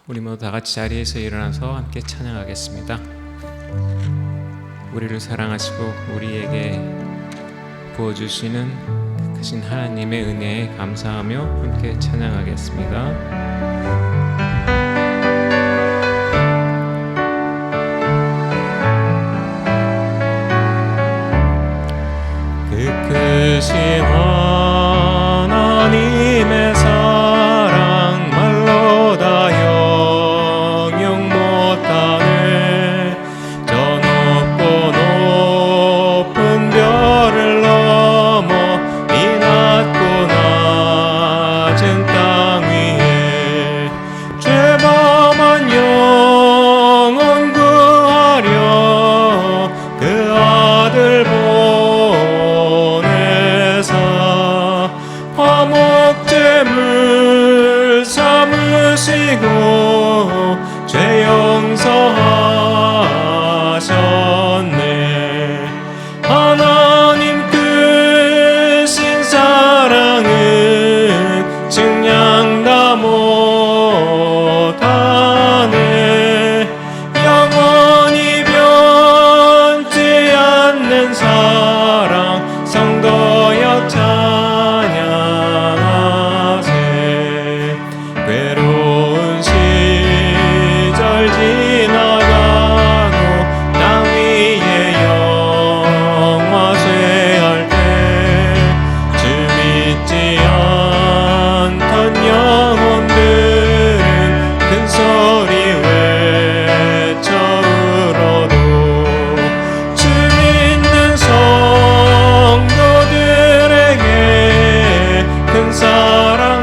우리 모두 다 같이 자리에서 일어나서 함께 찬양하겠습니다. 우리를 사랑하시고 우리에게 부어주시는 크신 하나님의 은혜에 감사하며 함께 찬양하겠습니다. 크신 하나님의 사랑 말로 다 영영 못하네. 저 높고 높은 별을 넘어 이 낮고 낮은 땅 위에 죄범한 영혼 구하려 그 아들 화목제물 삼으시고 죄 용서하셨네. 하나님 크신 사랑은 증량 다 못하네. 영원히 변치 않는 사랑 성도여 외로운 시절 지나가고 땅 위에 영화쇠할 때 주 믿지 않던 영혼들은 큰 소리 외쳐 울어도 주 믿는 성도들에게 큰 사랑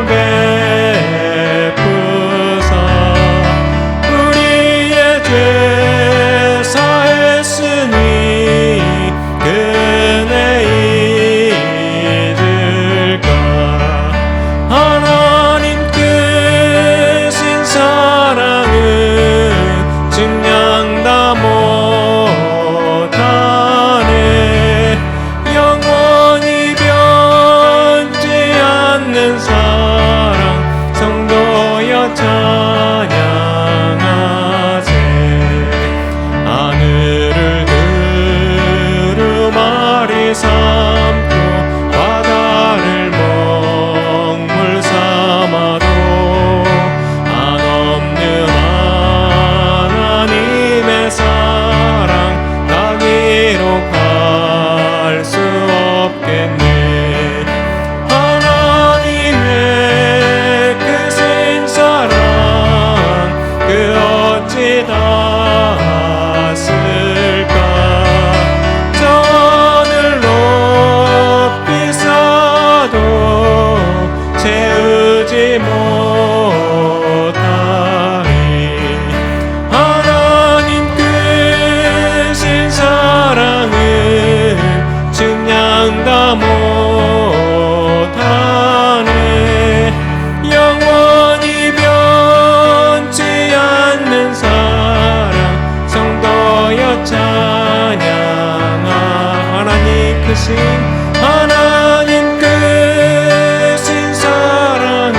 하나님 크신 사랑을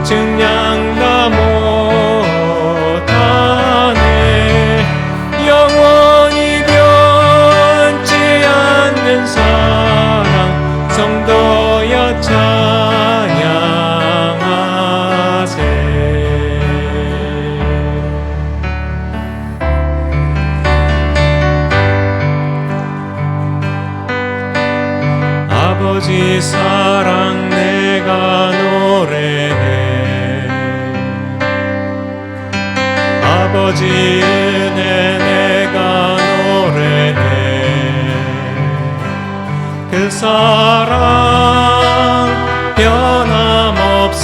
증량 다 못하네. 영원히 변치 않는 사랑 성도여 찬양하세. 아버지 사랑 내가 노래해. 아버지 은혜 내가 노래해. 그 사랑 변함없으신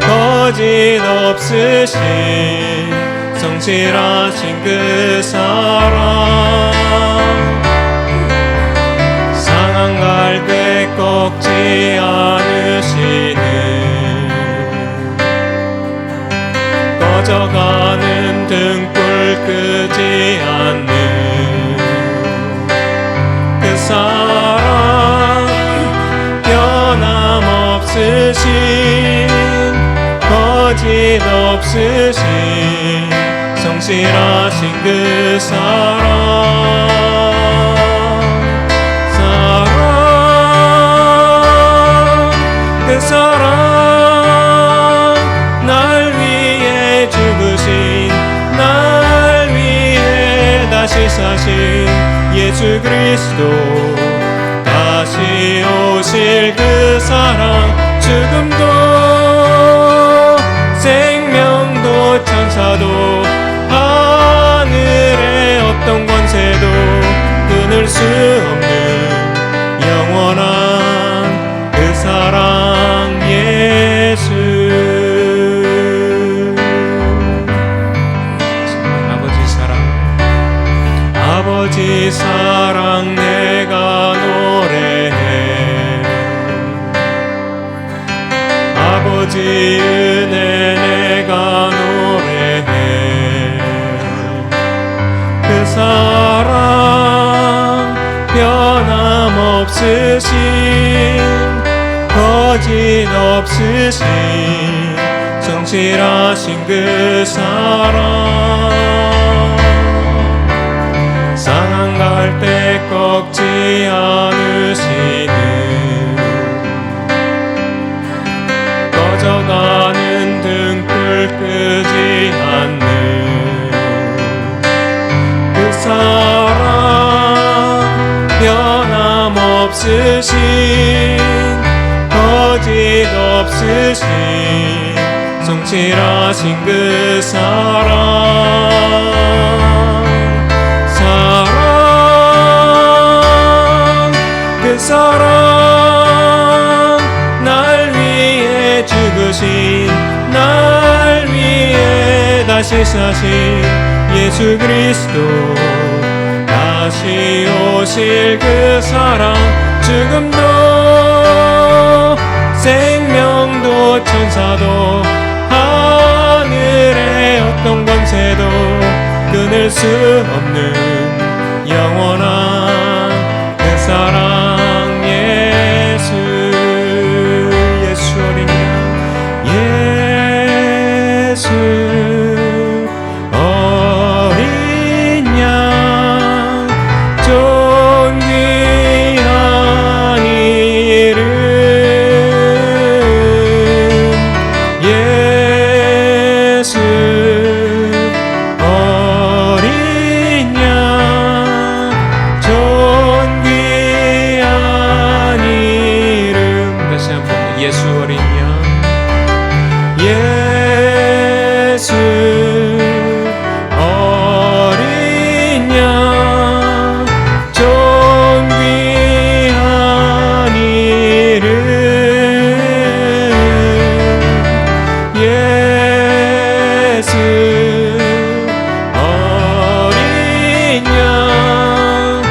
거짓 없으신 성실하신 그 사랑 갈 때 꺾지 않으시는 꺼져가는 등불 끄지 않는 그 사랑 변함없으신 거짓 없으신 성실하신 그 그 사랑 날 위해 죽으신 날 위해 다시 사신 예수 그리스도 다시 오실 그 사랑 죽음도 생명도 천사도 하늘의 어떤 권세도 끊을 수 없는 영원한 그 사랑 예수 아버지 사랑 내가 노래해 아버지 은혜 내가 노래해 그 사랑 변함없으신 거짓 없으신 성실하신 그 사랑 상한 갈대 꺾지 않으시는 꺼져가는 등불 끄지 않는 그 사랑 변함없으신 거짓 없으신 성실하신 그 그 사랑 날 위해 죽으신 날 위해 다시 사신 예수 그리스도 다시 오실 그 사랑 죽음도 생명도 천사도 하늘의 어떤 권세도 끊을 수 없는 영원한 그 사랑 예수 예수 어린 양 예수 어린 양 존귀한 이름 예수 어린 양 존귀한 이름 다시 한번 예수 어린 양 예수 어린 양 존귀한 이름 예수 어린 양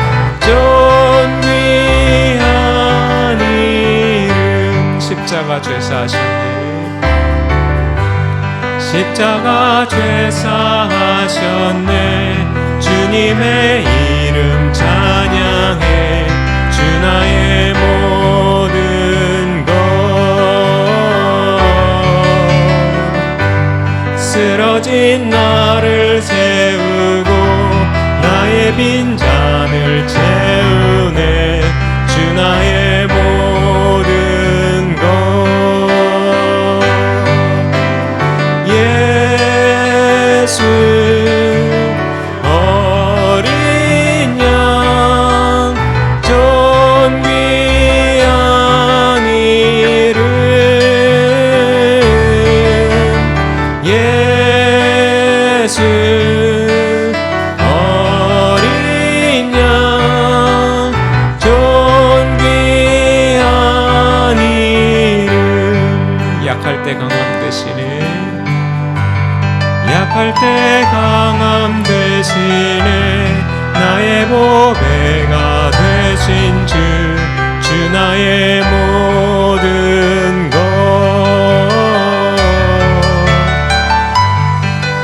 존귀한 이름 십자가 죄사하셨네 십자가 죄사하셨네 주님의 이름 찬양해 주 나의 모든 것 쓰러진 나를 세우고 나의 빈잔을 채우네 주 나의 모든 것 예수 어린 양 존귀한 이름 예수 어린 양 존귀한 이름 약할 때 강함 되시네 약할 때 강함 되시네 나의 보배가 되신 주 나의 모든 것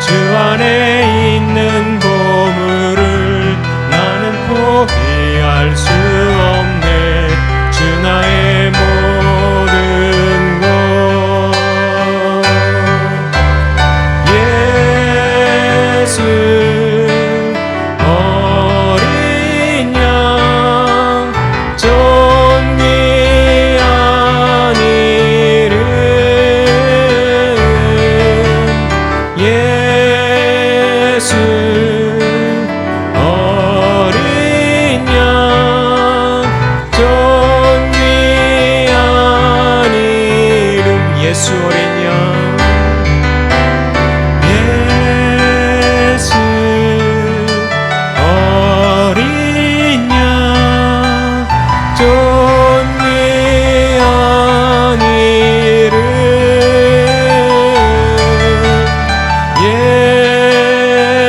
주 안에 있는 보물을 나는 포기할 수 없네 주 나의 모든 것 예수 어린 양 예수 어린 양 존귀한 이름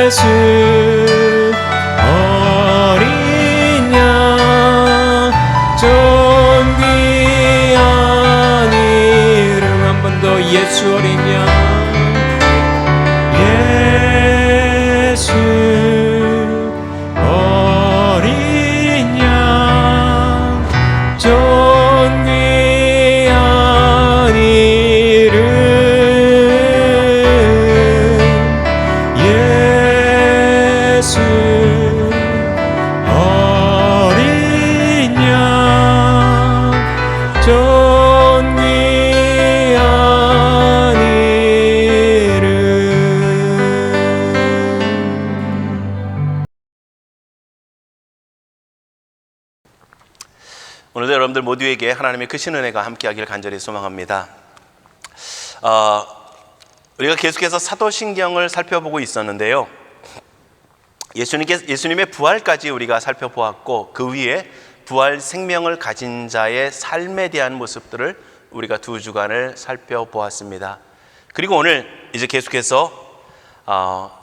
예수 어린 양 존귀한 이름 한 번 더 예수 어린 양 예수 어린 양 존귀한 이름 예수 어린 양 존귀한 이름. 오늘도 여러분들 모두에게 하나님의 크신 은혜가 함께하기를 간절히 소망합니다. 우리가 계속해서 사도신경을 살펴보고 있었는데요, 예수님의 부활까지 우리가 살펴보았고, 그 위에 부활 생명을 가진 자의 삶에 대한 모습들을 우리가 2주간을 살펴보았습니다. 그리고 오늘 이제 계속해서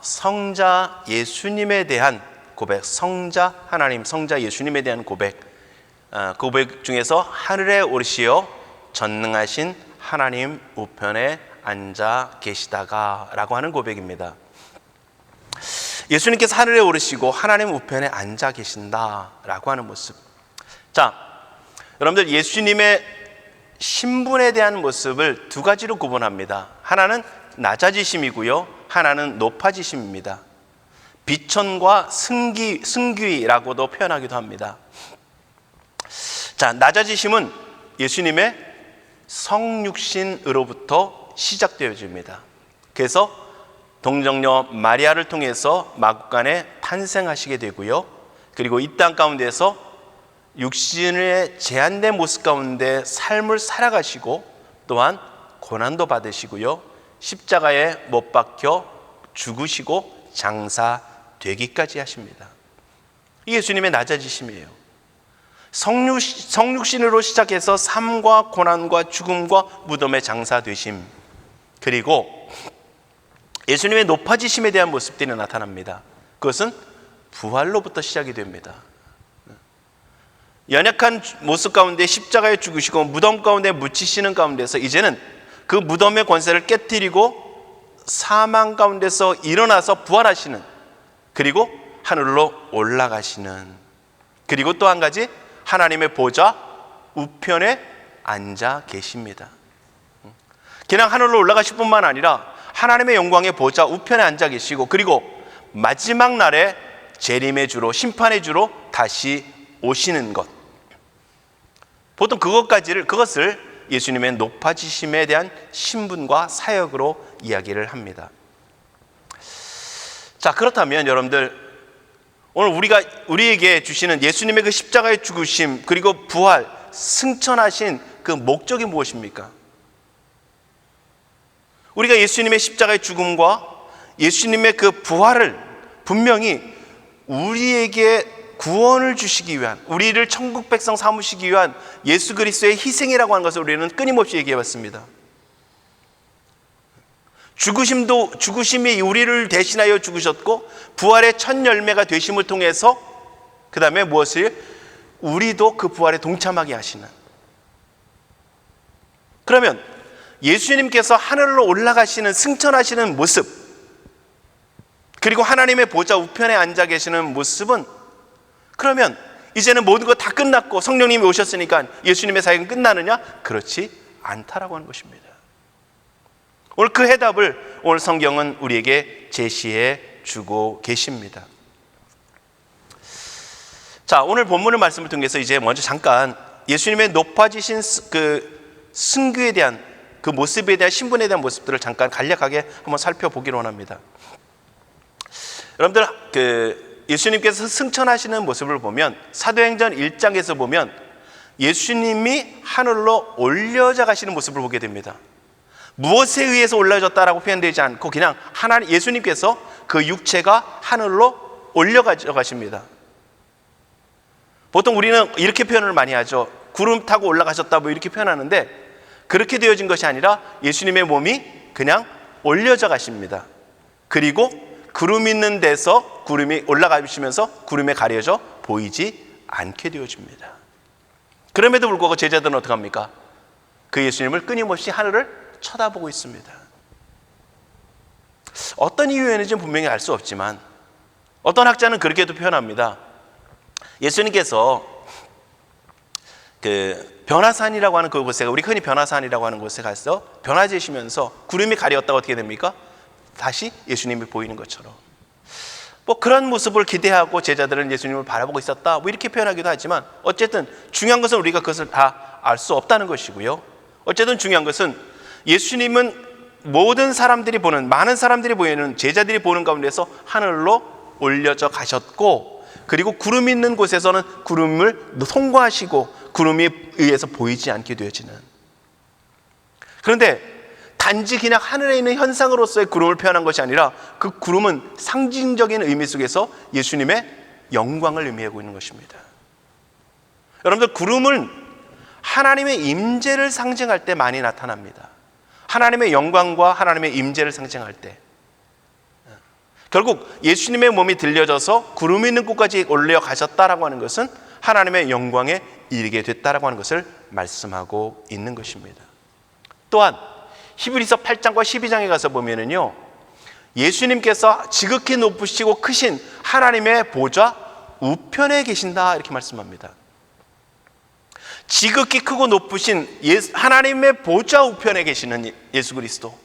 성자 예수님에 대한 고백, 성자 하나님, 성자 예수님에 대한 고백, 그 고백 중에서 하늘에 오르시어 전능하신 하나님 우편에 앉아 계시다가 라고 하는 고백입니다. 예수님께서 하늘에 오르시고 하나님 우편에 앉아 계신다라고 하는 모습. 자, 여러분들 예수님의 신분에 대한 모습을 2가지로 구분합니다. 하나는 낮아지심이고요, 하나는 높아지심입니다. 비천과 승귀라고도 표현하기도 합니다. 자, 낮아지심은 예수님의 성육신으로부터 시작되어집니다. 그래서 동정녀 마리아를 통해서 마구간에 탄생하시게 되고요, 그리고 이 땅 가운데서 육신의 제한된 모습 가운데 삶을 살아가시고, 또한 고난도 받으시고요, 십자가에 못 박혀 죽으시고 장사되기까지 하십니다. 이게 예수님의 낮아지심이에요. 성육신으로 시작해서 삶과 고난과 죽음과 무덤의 장사되심, 그리고 예수님의 높아지심에 대한 모습들이 나타납니다. 그것은 부활로부터 시작이 됩니다. 연약한 모습 가운데 십자가에 죽으시고 무덤 가운데 묻히시는 가운데서 이제는 그 무덤의 권세를 깨뜨리고 사망 가운데서 일어나서 부활하시는, 그리고 하늘로 올라가시는, 그리고 또 한 가지 하나님의 보좌 우편에 앉아 계십니다. 그냥 하늘로 올라가실 뿐만 아니라 하나님의 영광의 보좌 우편에 앉아 계시고, 그리고 마지막 날에 재림의 주로, 심판의 주로 다시 오시는 것, 보통 그것을 예수님의 높아지심에 대한 신분과 사역으로 이야기를 합니다. 자, 그렇다면 여러분들, 오늘 우리에게 주시는 예수님의 그 십자가의 죽으심, 그리고 부활, 승천하신 그 목적이 무엇입니까? 우리가 예수님의 십자가의 죽음과 예수님의 그 부활을 분명히 우리에게 구원을 주시기 위한, 우리를 천국 백성 삼으시기 위한 예수 그리스도의 희생이라고 하는 것을 우리는 끊임없이 얘기해왔습니다. 죽으심이 우리를 대신하여 죽으셨고, 부활의 첫 열매가 되심을 통해서 그 다음에 무엇을? 우리도 그 부활에 동참하게 하시는. 그러면 예수님께서 하늘로 올라가시는, 승천하시는 모습, 그리고 하나님의 보좌 우편에 앉아 계시는 모습은, 그러면 이제는 모든 것 다 끝났고 성령님이 오셨으니까 예수님의 사역은 끝나느냐? 그렇지 않다라고 하는 것입니다. 오늘 그 해답을 오늘 성경은 우리에게 제시해 주고 계십니다. 자, 오늘 본문의 말씀을 통해서 이제 먼저 잠깐 예수님의 높아지신 그 승귀에 대한 그 모습에 대한, 신분에 대한 모습들을 잠깐 간략하게 한번 살펴보기로 원합니다. 여러분들, 예수님께서 승천하시는 모습을 보면 사도행전 1장에서 보면 예수님이 하늘로 올려져 가시는 모습을 보게 됩니다. 무엇에 의해서 올라졌다라고 표현되지 않고 그냥 하나님, 예수님께서 그 육체가 하늘로 올려가십니다. 보통 우리는 이렇게 표현을 많이 하죠. 구름 타고 올라가셨다 뭐 이렇게 표현하는데, 그렇게 되어진 것이 아니라 예수님의 몸이 그냥 올려져 가십니다. 그리고 구름 있는 데서 구름이 올라가시면서 구름에 가려져 보이지 않게 되어집니다. 그럼에도 불구하고 제자들은 어떻게 합니까? 그 예수님을 끊임없이 하늘을 쳐다보고 있습니다. 어떤 이유였는지 분명히 알 수 없지만 어떤 학자는 그렇게도 표현합니다. 예수님께서 그 변화산이라고 하는 그곳에, 우리 흔히 변화산이라고 하는 곳에 가서 변화되시면서 구름이 가렸다가 어떻게 됩니까? 다시 예수님이 보이는 것처럼, 뭐 그런 모습을 기대하고 제자들은 예수님을 바라보고 있었다, 뭐 이렇게 표현하기도 하지만 어쨌든 중요한 것은 우리가 그것을 다 알 수 없다는 것이고요. 어쨌든 중요한 것은 예수님은 모든 사람들이 보는, 많은 사람들이 보이는, 제자들이 보는 가운데서 하늘로 올려져 가셨고, 그리고 구름 있는 곳에서는 구름을 통과하시고 구름에 의해서 보이지 않게 되어지는. 그런데 단지 그냥 하늘에 있는 현상으로서의 구름을 표현한 것이 아니라 그 구름은 상징적인 의미 속에서 예수님의 영광을 의미하고 있는 것입니다. 여러분들, 구름은 하나님의 임재를 상징할 때 많이 나타납니다. 하나님의 영광과 하나님의 임재를 상징할 때, 결국 예수님의 몸이 들려져서 구름 있는 곳까지 올려가셨다라고 하는 것은 하나님의 영광에 이르게 됐다라고 하는 것을 말씀하고 있는 것입니다. 또한 히브리서 8장과 12장에 가서 보면은요, 예수님께서 지극히 높으시고 크신 하나님의 보좌 우편에 계신다 이렇게 말씀합니다. 지극히 크고 높으신 하나님의 보좌 우편에 계시는 예수 그리스도,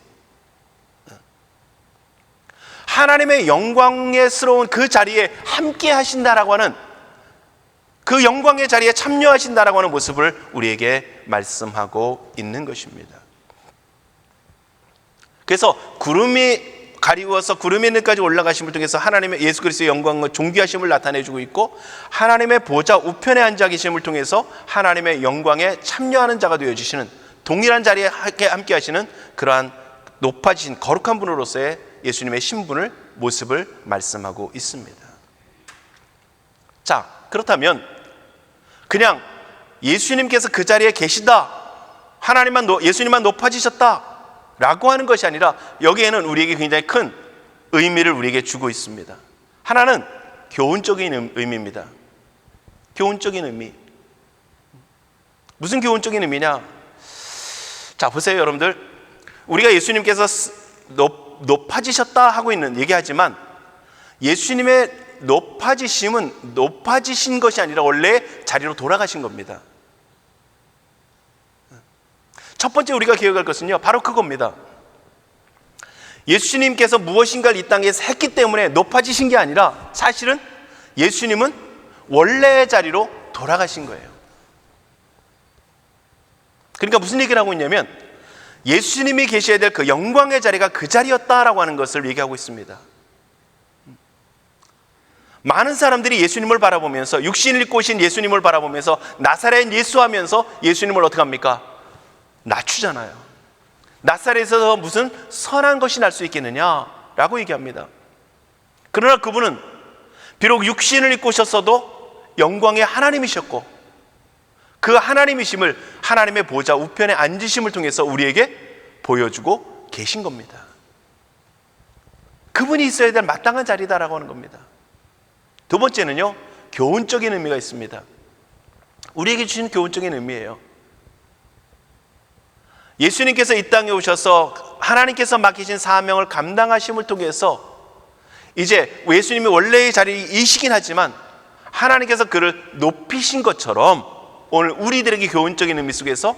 하나님의 영광스러운 그 자리에 함께 하신다라고 하는, 그 영광의 자리에 참여하신다라고 하는 모습을 우리에게 말씀하고 있는 것입니다. 그래서 구름이 가리워서 구름 있는 데까지 올라가심을 통해서 하나님의 예수 그리스도의 영광과 존귀하심을 나타내주고 있고, 하나님의 보좌 우편에 앉아 계심을 통해서 하나님의 영광에 참여하는 자가 되어주시는, 동일한 자리에 함께 하시는 그러한 높아지신 거룩한 분으로서의 예수님의 신분을, 모습을 말씀하고 있습니다. 자, 그렇다면 그냥 예수님께서 그 자리에 계시다, 예수님만 높아지셨다 라고 하는 것이 아니라 여기에는 우리에게 굉장히 큰 의미를 우리에게 주고 있습니다. 하나는 교훈적인 의미입니다. 교훈적인 의미. 무슨 의미냐? 자, 보세요, 여러분들. 우리가 예수님께서 높아지셨다 하고 있는 얘기하지만, 예수님의 높아지심은 높아지신 것이 아니라 원래 자리로 돌아가신 겁니다. 첫 번째 우리가 기억할 것은요, 바로 그겁니다. 예수님께서 무엇인가를 이 땅에서 했기 때문에 높아지신 게 아니라 사실은 예수님은 원래의 자리로 돌아가신 거예요. 그러니까 무슨 얘기를 하고 있냐면, 예수님이 계셔야 될 그 영광의 자리가 그 자리였다라고 하는 것을 얘기하고 있습니다. 많은 사람들이 예수님을 바라보면서, 육신을 입고 오신 예수님을 바라보면서 나사렛 예수 하면서 예수님을 어떻게 합니까? 낮추잖아요. 나사렛에서 무슨 선한 것이 날 수 있겠느냐라고 얘기합니다. 그러나 그분은 비록 육신을 입고 오셨어도 영광의 하나님이셨고, 그 하나님이심을 하나님의 보좌 우편에 앉으심을 통해서 우리에게 보여주고 계신 겁니다. 그분이 있어야 될 마땅한 자리다라고 하는 겁니다. 두 번째는요, 교훈적인 의미가 있습니다. 우리에게 주신 교훈적인 의미예요. 예수님께서 이 땅에 오셔서 하나님께서 맡기신 사명을 감당하심을 통해서 이제 예수님이 원래의 자리이시긴 하지만 하나님께서 그를 높이신 것처럼, 오늘 우리들에게 교훈적인 의미 속에서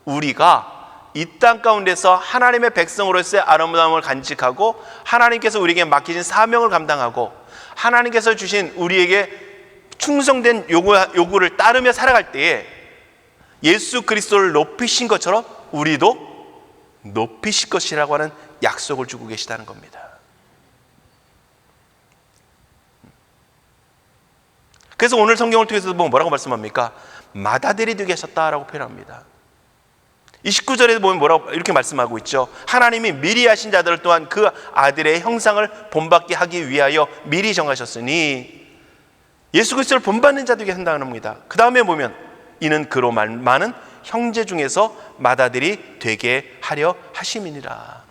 우리가 이 땅 가운데서 하나님의 백성으로서의 아름다움을 간직하고, 하나님께서 우리에게 맡기신 사명을 감당하고, 하나님께서 주신 우리에게 충성된 요구를 따르며 살아갈 때에 예수 그리스도를 높이신 것처럼 우리도 높이실 것이라고 하는 약속을 주고 계시다는 겁니다. 그래서 오늘 성경을 통해서 뭐라고 말씀합니까? 맏아들이 되게 하셨다라고 표현합니다. 29절에 보면 뭐라고 이렇게 말씀하고 있죠. 하나님이 미리 하신 자들 또한 그 아들의 형상을 본받게 하기 위하여 미리 정하셨으니, 예수 그리스도를 본받는 자들에게 한다는 겁니다. 그 다음에 보면 이는 그로 많은 형제 중에서 맏아들이 되게 하려 하심이니라.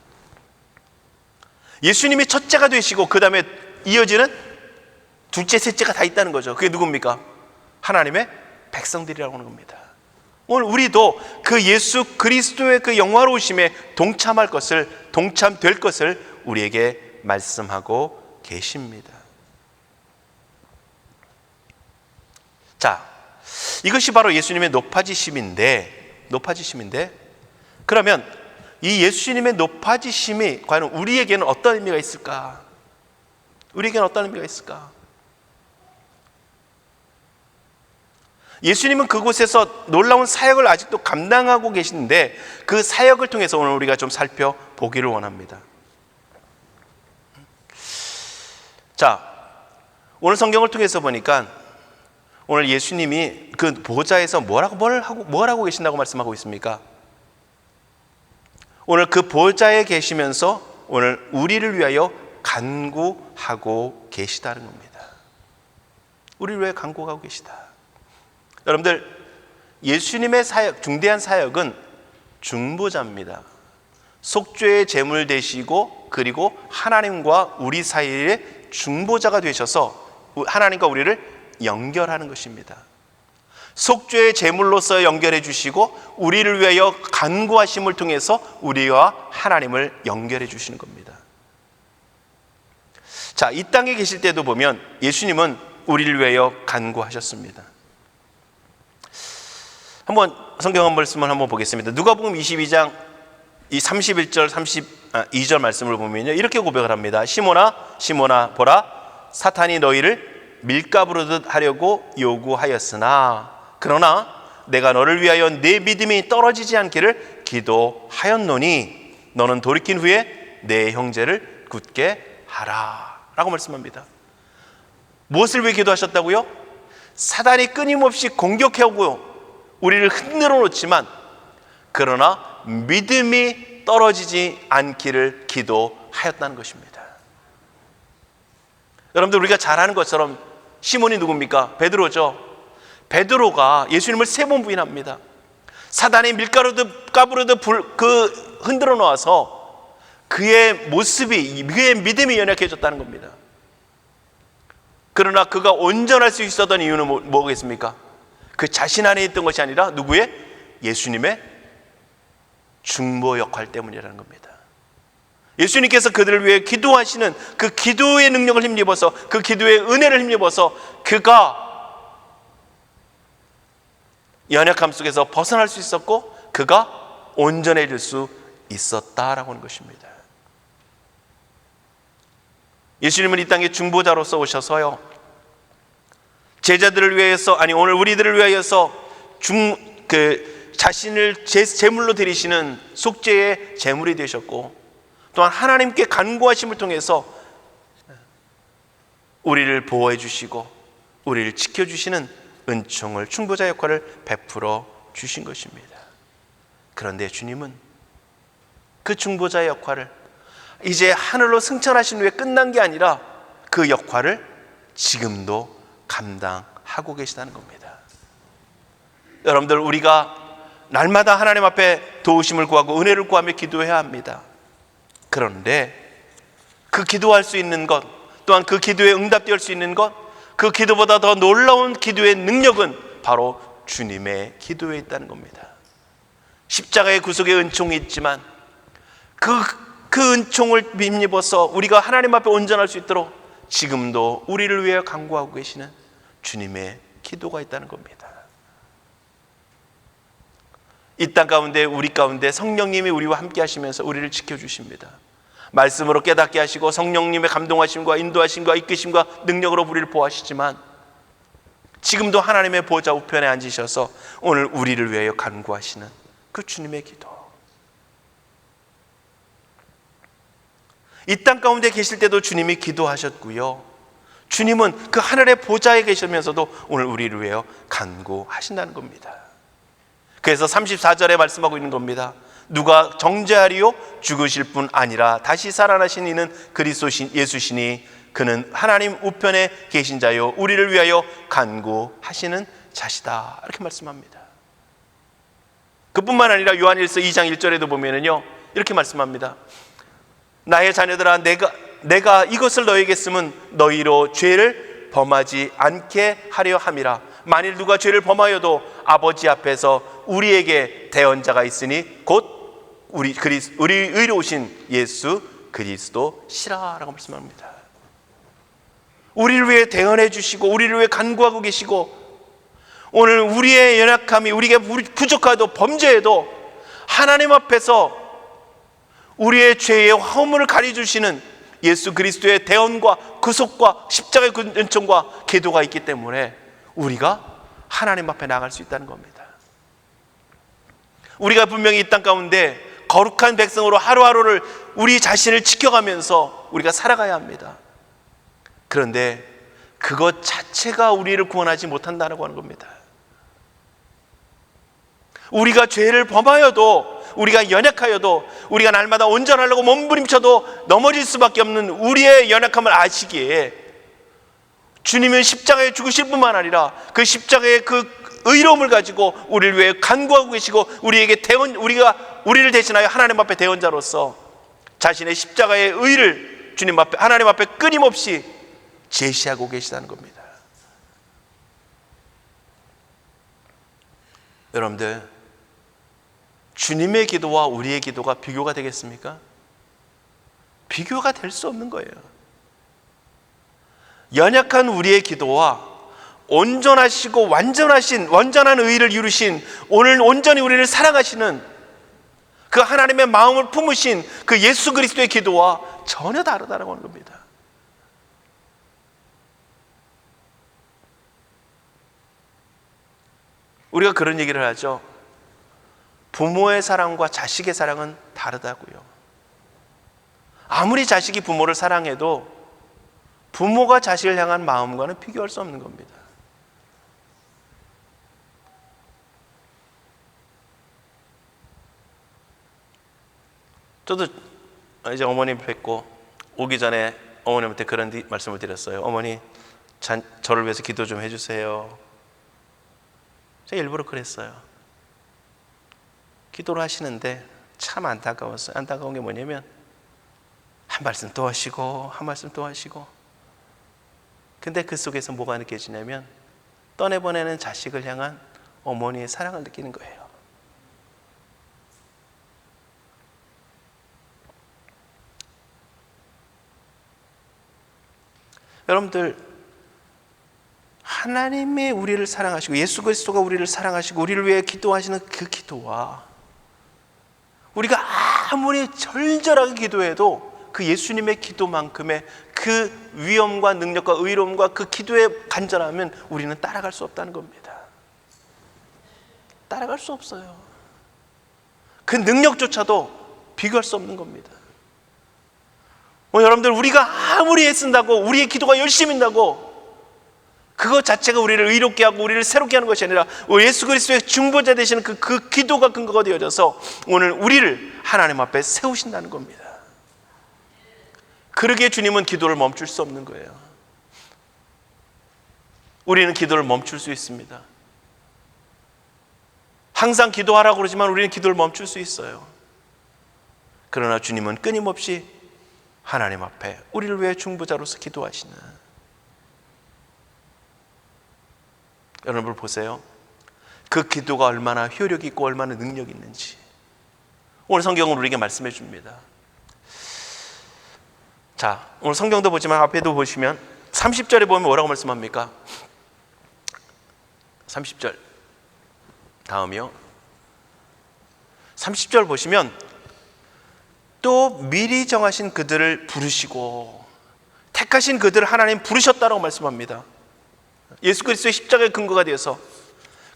예수님이 첫째가 되시고 그 다음에 이어지는 둘째, 셋째가 다 있다는 거죠. 그게 누굽니까? 하나님의 백성들이라고 하는 겁니다. 오늘 우리도 그 예수 그리스도의 그 영화로우심에 동참될 것을 우리에게 말씀하고 계십니다. 자, 이것이 바로 예수님의 높아지심인데 그러면 이 예수님의 높아지심이 과연 우리에게는 어떤 의미가 있을까? 예수님은 그곳에서 놀라운 사역을 아직도 감당하고 계시는데 그 사역을 통해서 오늘 우리가 좀 살펴보기를 원합니다. 자, 오늘 성경을 통해서 보니까 오늘 예수님이 그 보좌에서 뭘 하고 계신다고 말씀하고 있습니까? 오늘 그 보좌에 계시면서 오늘 우리를 위하여 간구하고 계시다는 겁니다. 우리를 위해 간구하고 계시다. 여러분들, 예수님의 사역, 중대한 사역은 중보자입니다. 속죄의 제물 되시고 그리고 하나님과 우리 사이의 중보자가 되셔서 하나님과 우리를 연결하는 것입니다. 속죄의 제물로서 연결해 주시고 우리를 위하여 간구하심을 통해서 우리와 하나님을 연결해 주시는 겁니다. 자, 이 땅에 계실 때도 보면 예수님은 우리를 위하여 간구하셨습니다. 한번 성경 한 말씀을 한번 보겠습니다. 누가복음 22장 이 31절 32절 말씀을 보면요, 이렇게 고백을 합니다. 시몬아 시몬아 보라, 사탄이 너희를 밀가부르듯 하려고 요구하였으나 그러나 내가 너를 위하여 내 믿음이 떨어지지 않기를 기도하였노니 너는 돌이킨 후에 내 형제를 굳게 하라 라고 말씀합니다. 무엇을 위해 기도하셨다고요? 사단이 끊임없이 공격해오고 우리를 흔들어 놓지만 그러나 믿음이 떨어지지 않기를 기도하였다는 것입니다. 여러분들, 우리가 잘 아는 것처럼 시몬이 누굽니까? 베드로죠. 베드로가 예수님을 3번 부인합니다. 사단이 밀가루도 까부르듯 흔들어 놓아서 그의 모습이, 그의 믿음이 연약해졌다는 겁니다. 그러나 그가 온전할 수 있었던 이유는 뭐겠습니까? 그 자신 안에 있던 것이 아니라 누구의? 예수님의 중보 역할 때문이라는 겁니다. 예수님께서 그들을 위해 기도하시는 그 기도의 능력을 힘입어서, 그 기도의 은혜를 힘입어서 그가 연약함 속에서 벗어날 수 있었고 그가 온전해질 수 있었다라고 하는 것입니다. 예수님은 이 땅에 중보자로서 오셔서요, 제자들을 위해서, 아니 오늘 우리들을 위하여서 자신을 제물로 드리시는 속죄의 제물이 되셨고, 또한 하나님께 간구하심을 통해서 우리를 보호해 주시고 우리를 지켜주시는 은총을, 중보자 역할을 베풀어 주신 것입니다. 그런데 주님은 그 중보자의 역할을 이제 하늘로 승천하신 후에 끝난 게 아니라 그 역할을 지금도 감당하고 계시다는 겁니다. 여러분들, 우리가 날마다 하나님 앞에 도우심을 구하고 은혜를 구하며 기도해야 합니다. 그런데 그 기도할 수 있는 것, 또한 그 기도에 응답될 수 있는 것, 그 기도보다 더 놀라운 기도의 능력은 바로 주님의 기도에 있다는 겁니다. 십자가의 구속의 은총이 있지만 그 은총을 힘입어서 우리가 하나님 앞에 온전할 수 있도록 지금도 우리를 위해 간구하고 계시는 주님의 기도가 있다는 겁니다. 이 땅 가운데, 우리 가운데 성령님이 우리와 함께 하시면서 우리를 지켜주십니다. 말씀으로 깨닫게 하시고 성령님의 감동하심과 인도하심과 이끄심과 능력으로 우리를 보호하시지만 지금도 하나님의 보좌 우편에 앉으셔서 오늘 우리를 위하여 간구하시는 그 주님의 기도. 이 땅 가운데 계실 때도 주님이 기도하셨고요, 주님은 그 하늘의 보좌에 계시면서도 오늘 우리를 위하여 간구하신다는 겁니다. 그래서 34절에 말씀하고 있는 겁니다. 누가 정죄하리요? 죽으실 뿐 아니라 다시 살아나신 이는 그리스도신 예수시니 그는 하나님 우편에 계신 자요 우리를 위하여 간구하시는 자시다. 이렇게 말씀합니다. 그뿐만 아니라 요한일서 2장 1절에도 보면은요 이렇게 말씀합니다. 나의 자녀들아, 내가 이것을 너에게 쓰면 너희로 죄를 범하지 않게 하려 함이라. 만일 누가 죄를 범하여도 아버지 앞에서 우리에게 대언자가 있으니 곧 우리 의로우신 예수 그리스도시라라고 말씀합니다. 우리를 위해 대언해 주시고 우리를 위해 간구하고 계시고, 오늘 우리의 연약함이 우리가 부족하도 범죄해도 하나님 앞에서 우리의 죄의 허물을 가려주시는 예수 그리스도의 대언과 구속과 십자가의 은총과 계도가 있기 때문에 우리가 하나님 앞에 나갈 수 있다는 겁니다. 우리가 분명히 이 땅 가운데 거룩한 백성으로 하루하루를 우리 자신을 지켜가면서 우리가 살아가야 합니다. 그런데 그것 자체가 우리를 구원하지 못한다고 하는 겁니다. 우리가 죄를 범하여도, 우리가 연약하여도, 우리가 날마다 온전하려고 몸부림쳐도 넘어질 수밖에 없는 우리의 연약함을 아시기에 주님은 십자가에 죽으실 뿐만 아니라 그 십자가의 그 의로움을 가지고 우리를 위해 간구하고 계시고 우리에게 우리를 대신하여 하나님 앞에 대언자로서 자신의 십자가의 의를 주님 앞에, 하나님 앞에 끊임없이 제시하고 계시다는 겁니다. 여러분들, 주님의 기도와 우리의 기도가 비교가 되겠습니까? 비교가 될 수 없는 거예요. 연약한 우리의 기도와 온전하시고 완전한 의를 이루신, 오늘 온전히 우리를 사랑하시는 그 하나님의 마음을 품으신 그 예수 그리스도의 기도와 전혀 다르다고 하는 겁니다. 우리가 그런 얘기를 하죠. 부모의 사랑과 자식의 사랑은 다르다고요. 아무리 자식이 부모를 사랑해도 부모가 자식을 향한 마음과는 비교할 수 없는 겁니다. 저도 이제 어머님 뵙고 오기 전에 어머님한테 그런 말씀을 드렸어요. 어머니, 저를 위해서 기도 좀 해주세요. 제가 일부러 그랬어요. 기도를 하시는데 참 안타까웠어요. 안타까운 게 뭐냐면 한 말씀 또 하시고 한 말씀 또 하시고, 근데 그 속에서 뭐가 느껴지냐면 떠내보내는 자식을 향한 어머니의 사랑을 느끼는 거예요. 여러분들, 하나님이 우리를 사랑하시고 예수 그리스도가 우리를 사랑하시고 우리를 위해 기도하시는 그 기도와 우리가 아무리 절절하게 기도해도 그 예수님의 기도만큼의 그 위엄과 능력과 의로움과 그 기도의 간절함은 우리는 따라갈 수 없다는 겁니다. 따라갈 수 없어요. 그 능력조차도 비교할 수 없는 겁니다. 여러분들, 우리가 아무리 애쓴다고, 우리의 기도가 열심히 한다고 그것 자체가 우리를 의롭게 하고 우리를 새롭게 하는 것이 아니라 예수 그리스도의 중보자 되시는 그 기도가 근거가 되어져서 오늘 우리를 하나님 앞에 세우신다는 겁니다. 그러기에 주님은 기도를 멈출 수 없는 거예요. 우리는 기도를 멈출 수 있습니다. 항상 기도하라고 그러지만 우리는 기도를 멈출 수 있어요. 그러나 주님은 끊임없이 하나님 앞에 우리를 위해 중보자로서 기도하시는, 여러분 보세요. 그 기도가 얼마나 효력이 있고 얼마나 능력이 있는지 오늘 성경은 우리에게 말씀해 줍니다. 자, 오늘 성경도 보지만 앞에도 보시면 30절에 보면 뭐라고 말씀합니까? 30절 다음이요. 30절 보시면 또 미리 정하신 그들을 부르시고 택하신 그들을 하나님 부르셨다라고 말씀합니다. 예수 그리스도의 십자가의 근거가 되어서,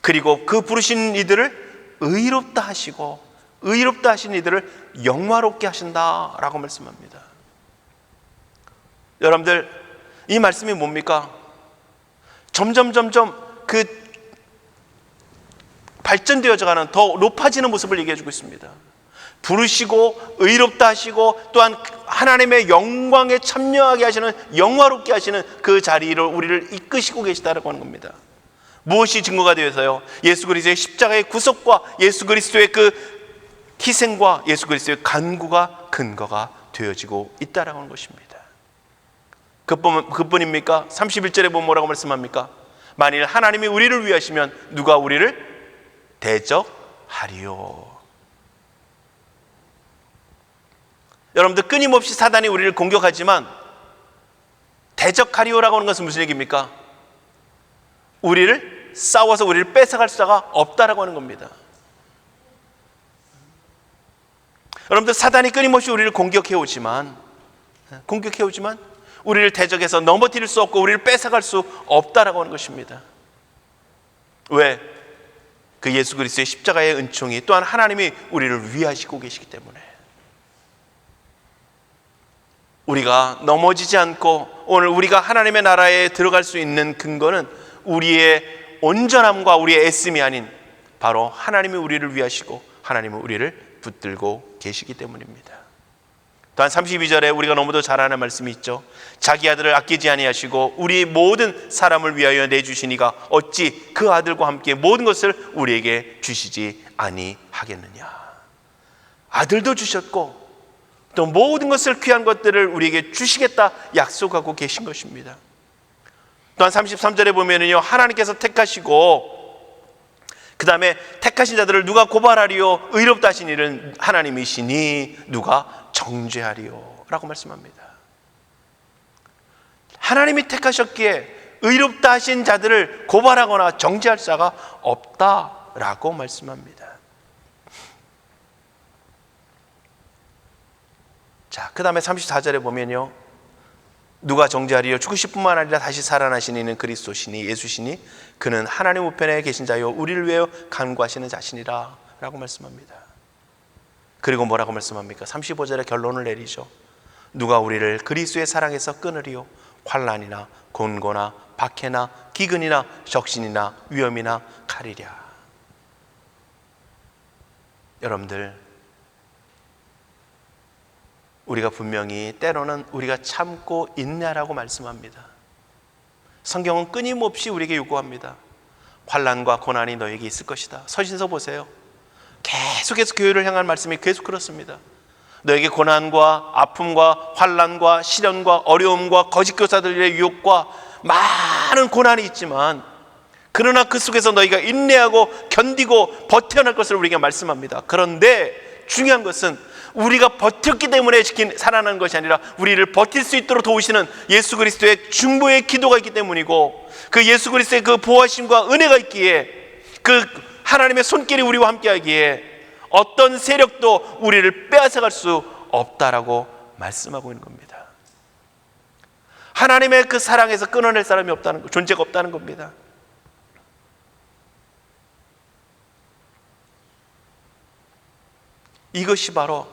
그리고 그 부르신 이들을 의롭다 하시고 의롭다 하신 이들을 영화롭게 하신다라고 말씀합니다. 여러분들, 이 말씀이 뭡니까? 점점 그 발전되어져가는, 더 높아지는 모습을 얘기해 주고 있습니다. 부르시고 의롭다 하시고 또한 하나님의 영광에 참여하게 하시는, 영화롭게 하시는 그 자리로 우리를 이끄시고 계시다라고 하는 겁니다. 무엇이 증거가 되어서요? 예수 그리스도의 십자가의 구속과 예수 그리스도의 그 희생과 예수 그리스도의 간구가 근거가 되어지고 있다라고 하는 것입니다. 그뿐입니까? 31절에 보면 뭐라고 말씀합니까? 만일 하나님이 우리를 위하시면 누가 우리를 대적하리요. 여러분들, 끊임없이 사단이 우리를 공격하지만 대적하리요라고 하는 것은 무슨 얘기입니까? 우리를 싸워서 우리를 뺏어갈 수가 없다라고 하는 겁니다. 여러분들, 사단이 끊임없이 우리를 공격해오지만 우리를 대적해서 넘어뜨릴 수 없고 우리를 뺏어갈 수 없다라고 하는 것입니다. 왜? 그 예수 그리스도의 십자가의 은총이, 또한 하나님이 우리를 위하시고 계시기 때문에 우리가 넘어지지 않고 오늘 우리가 하나님의 나라에 들어갈 수 있는 근거는 우리의 온전함과 우리의 애씀이 아닌 바로 하나님이 우리를 위하시고 하나님은 우리를 붙들고 계시기 때문입니다. 또한 32절에 우리가 너무도 잘 아는 말씀이 있죠. 자기 아들을 아끼지 아니하시고 우리 모든 사람을 위하여 내주시니가 어찌 그 아들과 함께 모든 것을 우리에게 주시지 아니하겠느냐. 아들도 주셨고 또 모든 것을, 귀한 것들을 우리에게 주시겠다 약속하고 계신 것입니다. 또한 33절에 보면은요, 하나님께서 택하시고 그 다음에 택하신 자들을 누가 고발하리요? 의롭다 하신 이는 하나님이시니 누가 정죄하리요? 라고 말씀합니다. 하나님이 택하셨기에 의롭다 하신 자들을 고발하거나 정죄할 자가 없다라고 말씀합니다. 자, 그 다음에 34절에 보면요, 누가 정죄하리요? 죽으실 뿐만 아니라 다시 살아나신 이는 그리스도시니 예수시니 그는 하나님 우편에 계신 자요 우리를 위하여 간구하시는 자신이라 라고 말씀합니다. 그리고 뭐라고 말씀합니까? 35절에 결론을 내리죠. 누가 우리를 그리스도의 사랑에서 끊으리요? 환난이나 곤고나 박해나 기근이나 적신이나 위험이나 칼이랴. 여러분들, 우리가 분명히 때로는 우리가 참고 인내하라고 말씀합니다. 성경은 끊임없이 우리에게 요구합니다. 환난과 고난이 너에게 있을 것이다. 서신서 보세요. 계속해서 교회를 향한 말씀이 계속 그렇습니다. 너에게 고난과 아픔과 환난과 시련과 어려움과 거짓 교사들의 유혹과 많은 고난이 있지만 그러나 그 속에서 너희가 인내하고 견디고 버텨낼 것을 우리에게 말씀합니다. 그런데 중요한 것은 우리가 버텼기 때문에 살아나는 것이 아니라 우리를 버틸 수 있도록 도우시는 예수 그리스도의 중보의 기도가 있기 때문이고, 그 예수 그리스도의 그 보호하심과 은혜가 있기에, 그 하나님의 손길이 우리와 함께하기에 어떤 세력도 우리를 빼앗아갈 수 없다라고 말씀하고 있는 겁니다. 하나님의 그 사랑에서 끊어낼 사람이 없다는 것, 존재가 없다는 겁니다. 이것이 바로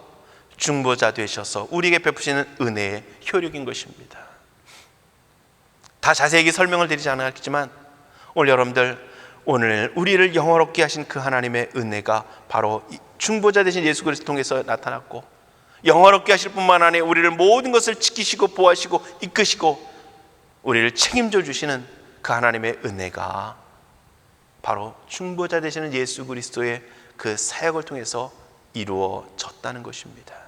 중보자 되셔서 우리에게 베푸시는 은혜의 효력인 것입니다. 다 자세히 설명을 드리지 않았지만 오늘 여러분들, 오늘 우리를 영화롭게 하신 그 하나님의 은혜가 바로 중보자 되신 예수 그리스도 통해서 나타났고, 영화롭게 하실 뿐만 아니라 우리를 모든 것을 지키시고 보호하시고 이끄시고 우리를 책임져 주시는 그 하나님의 은혜가 바로 중보자 되시는 예수 그리스도의 그 사역을 통해서 이루어졌다는 것입니다.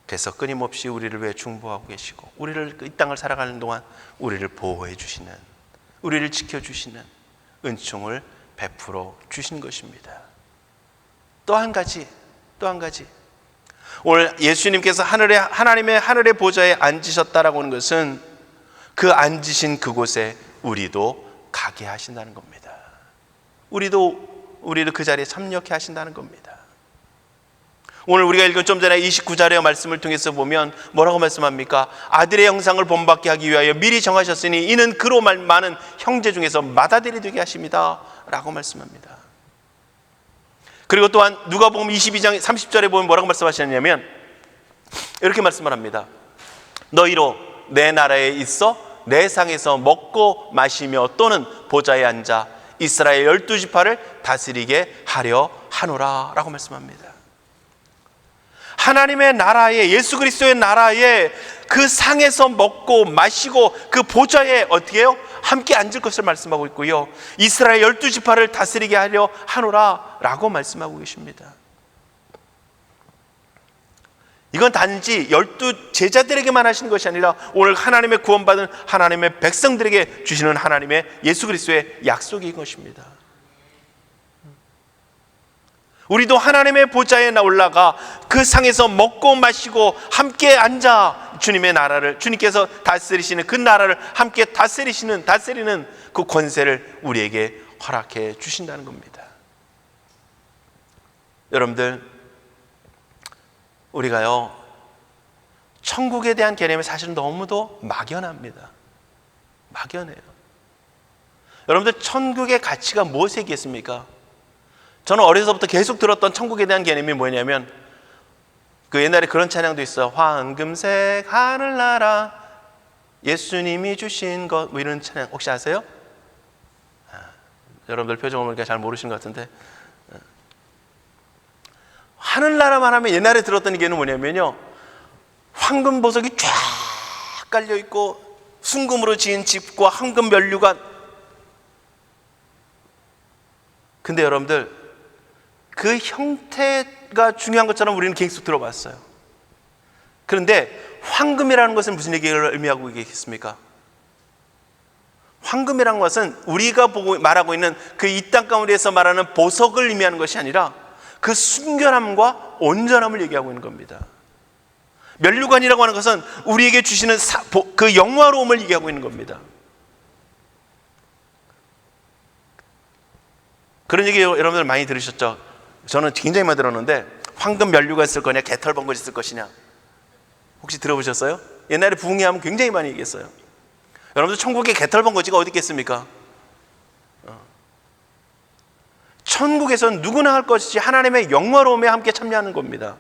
그래서 끊임없이 우리를 위해 중보하고 계시고 우리를 이 땅을 살아가는 동안 우리를 보호해 주시는, 우리를 지켜주시는 은총을 베풀어 주신 것입니다. 또 한 가지 오늘 예수님께서 하나님의 하늘의 보좌에 앉으셨다라고 하는 것은 그 앉으신 그곳에 우리도 가게 하신다는 겁니다. 우리도 그 자리에 참여케 하신다는 겁니다. 오늘 우리가 읽은 좀 전에 29절의 말씀을 통해서 보면 뭐라고 말씀합니까? 아들의 형상을 본받게 하기 위하여 미리 정하셨으니 이는 그로 많은 형제 중에서 맏아들이 되게 하십니다 라고 말씀합니다. 그리고 또한 누가복음 22장 30절에 보면 뭐라고 말씀하셨냐면 이렇게 말씀을 합니다. 너희로 내 나라에 있어 내 상에서 먹고 마시며 또는 보좌에 앉아 이스라엘 12지파를 다스리게 하려 하노라 라고 말씀합니다. 하나님의 나라에, 예수 그리스도의 나라에 그 상에서 먹고 마시고 그 보좌에 어떻게 해요? 함께 앉을 것을 말씀하고 있고요, 이스라엘 12지파를 다스리게 하려 하노라 라고 말씀하고 계십니다. 이건 단지 12 제자들에게만 하시는 것이 아니라 오늘 하나님의 구원받은 하나님의 백성들에게 주시는 하나님의 예수 그리스도의 약속인 것입니다. 우리도 하나님의 보좌에 올라가 그 상에서 먹고 마시고 함께 앉아 주님의 나라를, 주님께서 다스리시는 그 나라를 함께 다스리는 그 권세를 우리에게 허락해 주신다는 겁니다. 여러분들, 우리가요, 천국에 대한 개념이 사실은 너무도 막연합니다. 막연해요. 여러분들, 천국의 가치가 무엇에 있겠습니까? 저는 어려서부터 계속 들었던 천국에 대한 개념이 뭐냐면, 그 옛날에 그런 찬양도 있어요. 황금색 하늘나라 예수님이 주신 것, 뭐 이런 찬양 혹시 아세요? 여러분들 표정을 보니까 잘 모르시는 것 같은데, 하늘나라만 하면 옛날에 들었던 얘기는 뭐냐면요, 황금 보석이 쫙 깔려있고 순금으로 지은 집과 황금 면류관. 근데 여러분들, 그 형태가 중요한 것처럼 우리는 계속 들어봤어요. 그런데 황금이라는 것은 무슨 얘기를 의미하고 있겠습니까? 황금이라는 것은 우리가 말하고 있는 그 이 땅 가운데에서 말하는 보석을 의미하는 것이 아니라 그 순결함과 온전함을 얘기하고 있는 겁니다. 면류관이라고 하는 것은 우리에게 주시는 그 영화로움을 얘기하고 있는 겁니다. 그런 얘기 여러분들 많이 들으셨죠? 저는 굉장히 많이 들었는데, 황금 면류관 쓸 거냐, 개털번거지 쓸 것이냐, 혹시 들어보셨어요? 옛날에 부흥회하면 굉장히 많이 얘기했어요. 여러분들, 천국에 개털번거지가 어디 있겠습니까? 천국에서는 누구나 할 것이지 하나님의 영화로움에 함께 참여하는 겁니다.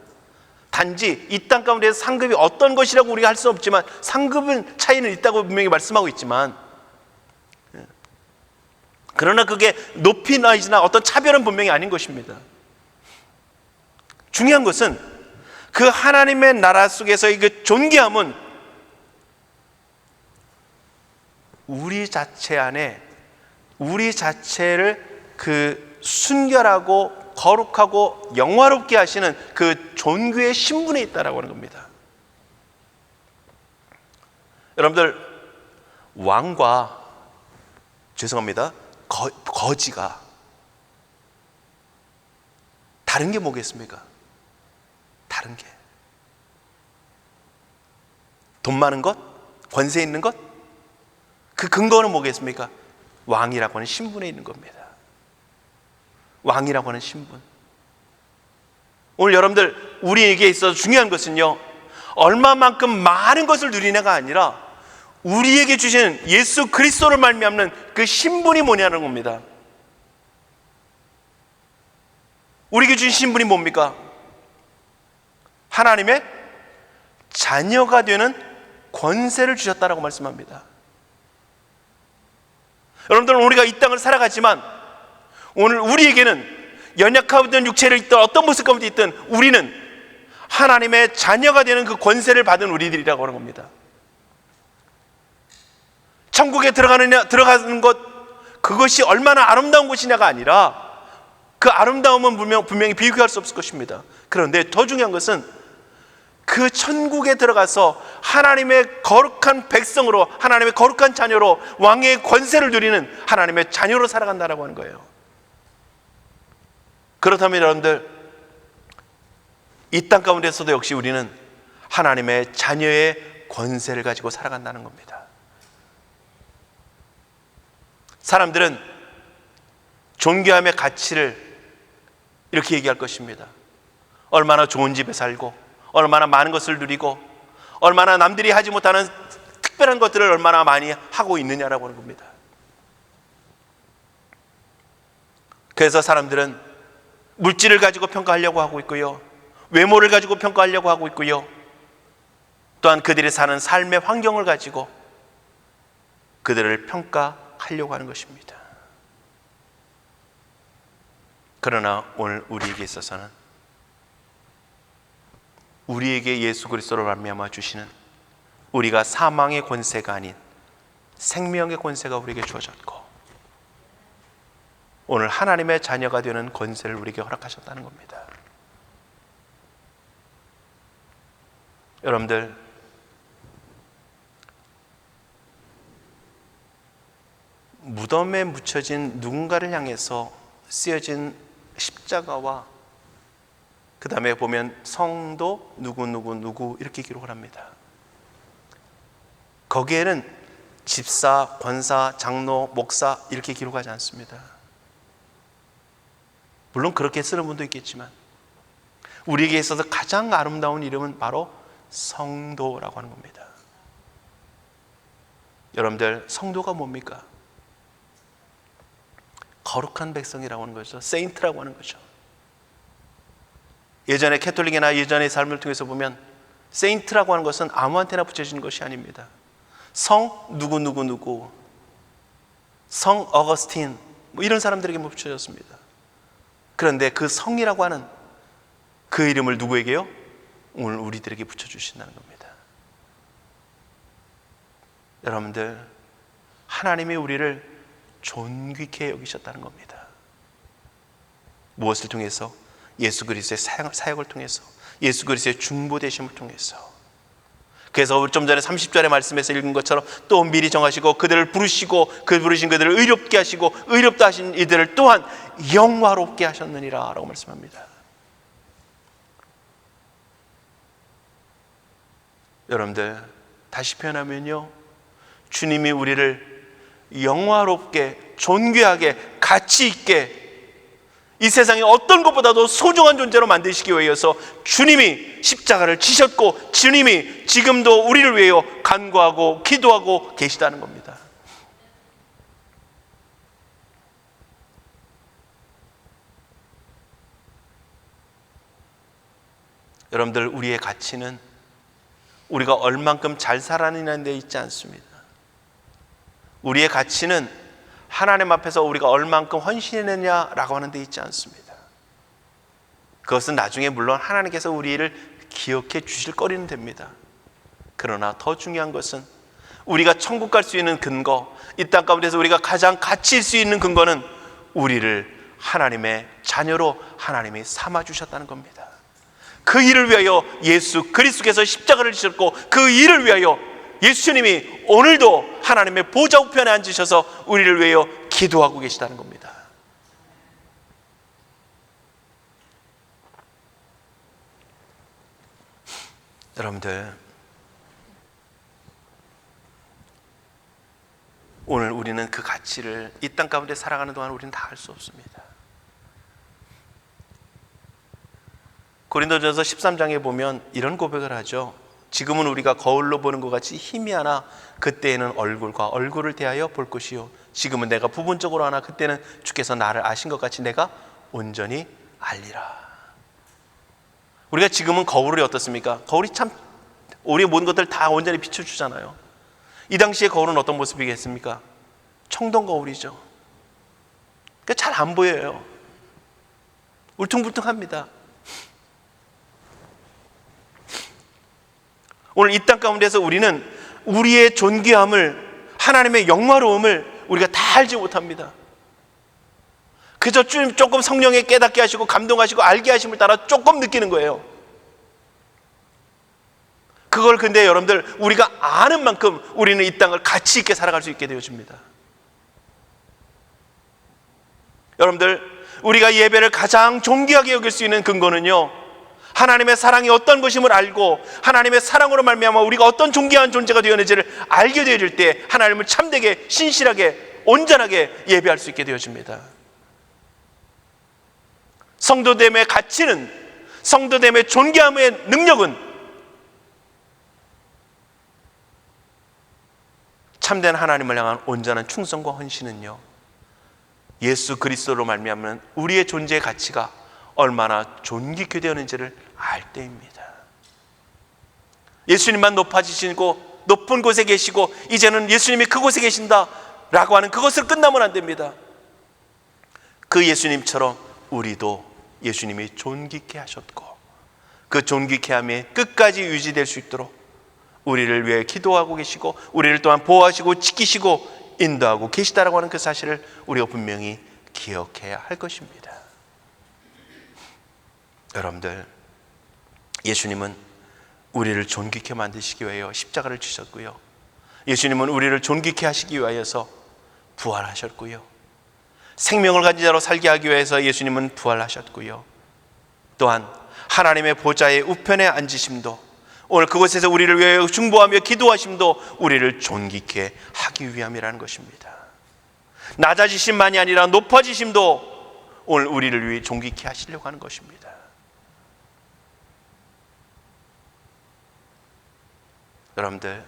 단지 이 땅 가운데서 상급이 어떤 것이라고 우리가 할 수 없지만, 상급은 차이는 있다고 분명히 말씀하고 있지만, 그러나 그게 높이나 어떤 차별은 분명히 아닌 것입니다. 중요한 것은 그 하나님의 나라 속에서의 그 존귀함은 우리 자체 안에, 우리 자체를 그 순결하고 거룩하고 영화롭게 하시는 그 존귀의 신분에 있다라고 하는 겁니다. 여러분들, 왕과, 죄송합니다, 거지가 다른 게 뭐겠습니까? 다른 게 돈 많은 것, 권세 있는 것, 그 근거는 뭐겠습니까? 왕이라고 하는 신분에 있는 겁니다. 왕이라고 하는 신분. 오늘 여러분들, 우리에게 있어서 중요한 것은요, 얼마만큼 많은 것을 누리냐가 아니라 우리에게 주신 예수 그리스도를 말미암는 그 신분이 뭐냐는 겁니다. 우리에게 주신 신분이 뭡니까? 하나님의 자녀가 되는 권세를 주셨다라고 말씀합니다. 여러분들은 우리가 이 땅을 살아가지만 오늘 우리에게는 연약하던 육체를 있든 어떤 모습 가운데 있든 우리는 하나님의 자녀가 되는 그 권세를 받은 우리들이라고 하는 겁니다. 천국에 들어가는 것, 그것이 얼마나 아름다운 것이냐가 아니라 그 아름다움은 분명히 비교할 수 없을 것입니다. 그런데 더 중요한 것은 그 천국에 들어가서 하나님의 거룩한 백성으로, 하나님의 거룩한 자녀로 왕의 권세를 누리는 하나님의 자녀로 살아간다라고 하는 거예요. 그렇다면 여러분들, 이 땅 가운데서도 역시 우리는 하나님의 자녀의 권세를 가지고 살아간다는 겁니다. 사람들은 존귀함의 가치를 이렇게 얘기할 것입니다. 얼마나 좋은 집에 살고, 얼마나 많은 것을 누리고, 얼마나 남들이 하지 못하는 특별한 것들을 얼마나 많이 하고 있느냐라고 하는 겁니다. 그래서 사람들은 물질을 가지고 평가하려고 하고 있고요, 외모를 가지고 평가하려고 하고 있고요, 또한 그들이 사는 삶의 환경을 가지고, 그들을 평가하려고 하는 것입니다. 그러나 오늘 우리에게 있어서는 우리에게 예수 그리스도로 말미암아 주시는 우리가 사망의 권세가 아닌 생명의 권세가 우리에게 주어졌고 오늘 하나님의 자녀가 되는 권세를 우리에게 허락하셨다는 겁니다. 여러분들, 무덤에 묻혀진 누군가를 향해서 쓰여진 십자가와 그 다음에 보면 성도 누구 이렇게 기록을 합니다. 거기에는 집사, 권사, 장로, 목사 이렇게 기록하지 않습니다. 물론 그렇게 쓰는 분도 있겠지만 우리에게 있어서 가장 아름다운 이름은 바로 성도라고 하는 겁니다. 여러분들, 성도가 뭡니까? 거룩한 백성이라고 하는 거죠. 세인트라고 하는 거죠. 예전에 캐톨릭이나 예전의 삶을 통해서 보면 세인트라고 하는 것은 아무한테나 붙여지는 것이 아닙니다. 성 누구, 성 어거스틴 뭐 이런 사람들에게 붙여졌습니다. 그런데 그 성이라고 하는 그 이름을 누구에게요? 오늘 우리들에게 붙여주신다는 겁니다. 여러분들, 하나님이 우리를 존귀케 여기셨다는 겁니다. 무엇을 통해서? 예수 그리스도의 사역을 통해서, 예수 그리스도의 중보되심을 통해서. 그래서 좀 전에 30절의 말씀에서 읽은 것처럼 또 미리 정하시고 그들을 부르시고 그 부르신 그들을 의롭게 하시고 의롭다 하신 이들을 또한 영화롭게 하셨느니라 라고 말씀합니다. 여러분들, 다시 표현하면요, 주님이 우리를 영화롭게, 존귀하게, 가치 있게 이 세상의 어떤 것보다도 소중한 존재로 만드시기 위해서 주님이 십자가를 지셨고 주님이 지금도 우리를 위하여 간구하고 기도하고 계시다는 겁니다. 여러분들, 우리의 가치는 우리가 얼만큼 잘 살아내는 데 있지 않습니다. 우리의 가치는 하나님 앞에서 우리가 얼만큼 헌신했느냐라고 하는 데 있지 않습니다. 그것은 나중에 물론 하나님께서 우리를 기억해 주실 거리는 됩니다. 그러나 더 중요한 것은 우리가 천국 갈 수 있는 근거, 이 땅 가운데서 우리가 가장 가치 있을 수 있는 근거는 우리를 하나님의 자녀로 하나님이 삼아 주셨다는 겁니다. 그 일을 위하여 예수 그리스도께서 십자가를 지셨고 그 일을 위하여 예수님이 오늘도 하나님의 보좌 우편에 앉으셔서 우리를 위하여 기도하고 계시다는 겁니다. 여러분들, 오늘 우리는 그 가치를 이 땅 가운데 살아가는 동안 우리는 다 알 수 없습니다. 고린도전서 13장에 보면 이런 고백을 하죠. 지금은 우리가 거울로 보는 것 같이 희미하나 그때에는 얼굴과 얼굴을 대하여 볼 것이요, 지금은 내가 부분적으로 하나 그때는 주께서 나를 아신 것 같이 내가 온전히 알리라. 우리가 지금은 거울이 어떻습니까? 거울이 참 우리의 모든 것들 다 온전히 비춰주잖아요. 이 당시에 거울은 어떤 모습이겠습니까? 청동 거울이죠. 그러니까 잘 안 보여요. 울퉁불퉁합니다. 오늘 이 땅 가운데서 우리는 우리의 존귀함을, 하나님의 영화로움을 우리가 다 알지 못합니다. 그저 조금 성령에 깨닫게 하시고 감동하시고 알게 하심을 따라 조금 느끼는 거예요. 그걸 근데 여러분들, 우리가 아는 만큼 우리는 이 땅을 가치 있게 살아갈 수 있게 되어집니다. 여러분들, 우리가 예배를 가장 존귀하게 여길 수 있는 근거는요, 하나님의 사랑이 어떤 것임을 알고 하나님의 사랑으로 말미암아 우리가 어떤 존귀한 존재가 되었는지를 알게 되어질 때 하나님을 참되게, 신실하게, 온전하게 예배할 수 있게 되어집니다. 성도됨의 가치는, 성도됨의 존귀함의 능력은 참된 하나님을 향한 온전한 충성과 헌신은요, 예수 그리스도로 말미암는 우리의 존재의 가치가 얼마나 존귀케 되었는지를 알 때입니다. 예수님만 높아지시고 높은 곳에 계시고 이제는 예수님이 그곳에 계신다라고 하는 그것을 끝나면 안 됩니다. 그 예수님처럼 우리도 예수님이 존귀케 하셨고 그 존귀케 함이 끝까지 유지될 수 있도록 우리를 위해 기도하고 계시고 우리를 또한 보호하시고 지키시고 인도하고 계시다라고 하는 그 사실을 우리가 분명히 기억해야 할 것입니다. 여러분들, 예수님은 우리를 존귀케 만드시기 위하여 십자가를 지셨고요, 예수님은 우리를 존귀케 하시기 위하여서 부활하셨고요, 생명을 가진 자로 살게 하기 위해서 예수님은 부활하셨고요, 또한 하나님의 보좌의 우편에 앉으심도, 오늘 그곳에서 우리를 위하여 중보하며 기도하심도 우리를 존귀케 하기 위함이라는 것입니다. 낮아지심만이 아니라 높아지심도 오늘 우리를 위해 존귀케 하시려고 하는 것입니다. 여러분들,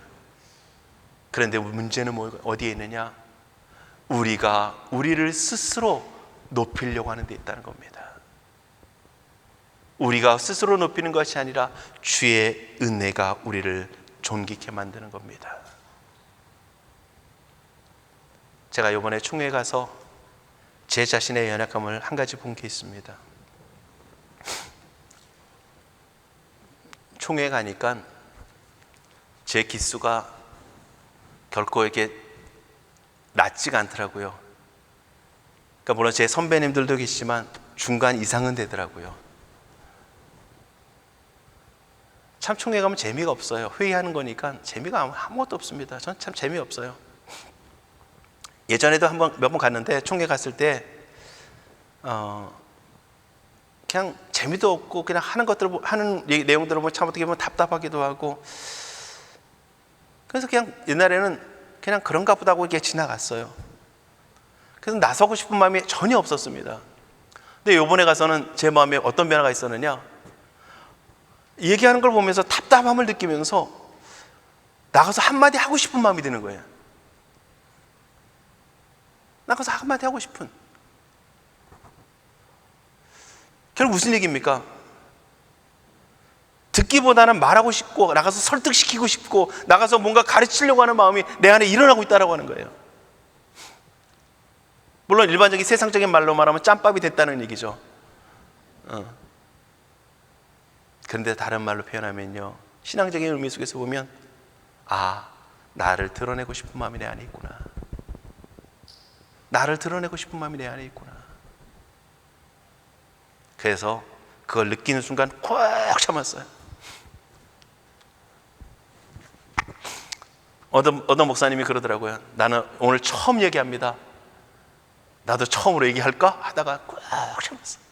그런데 문제는 어디에 있느냐? 우리가 우리를 스스로 높이려고 하는 데 있다는 겁니다. 우리가 스스로 높이는 것이 아니라 주의 은혜가 우리를 존귀케 만드는 겁니다. 제가 이번에 총회에 가서 제 자신의 연약함을 한 가지 본 게 있습니다. 총회에 가니까 제 기수가 결코 이렇게 낮지가 않더라고요. 그러니까 물론 제 선배님들도 계시지만 중간 이상은 되더라고요. 참 총회 가면 재미가 없어요. 회의하는 거니까 재미가 아무것도 없습니다. 전 참 재미없어요. 예전에도 몇 번 갔는데 총회 갔을 때 그냥 재미도 없고 그냥 하는 내용들을 보면 참 어떻게 보면 답답하기도 하고, 그래서 그냥 옛날에는 그냥 그런가 보다 하고 이렇게 지나갔어요. 그래서 나서고 싶은 마음이 전혀 없었습니다. 근데 이번에 가서는 제 마음에 어떤 변화가 있었느냐, 얘기하는 걸 보면서 답답함을 느끼면서 나가서 한마디 하고 싶은 마음이 드는 거예요. 나가서 한마디 하고 싶은. 결국 무슨 얘기입니까? 듣기보다는 말하고 싶고 나가서 설득시키고 싶고 나가서 뭔가 가르치려고 하는 마음이 내 안에 일어나고 있다고 하는 거예요. 물론 일반적인 세상적인 말로 말하면 짬밥이 됐다는 얘기죠. 그런데 다른 말로 표현하면요, 신앙적인 의미 속에서 보면 나를 드러내고 싶은 마음이 내 안에 있구나. 나를 드러내고 싶은 마음이 내 안에 있구나. 그래서 그걸 느끼는 순간 꽉 참았어요. 어떤 목사님이 그러더라고요. 나는 오늘 처음 얘기합니다. 나도 처음으로 얘기할까? 하다가 꽉 참았어요.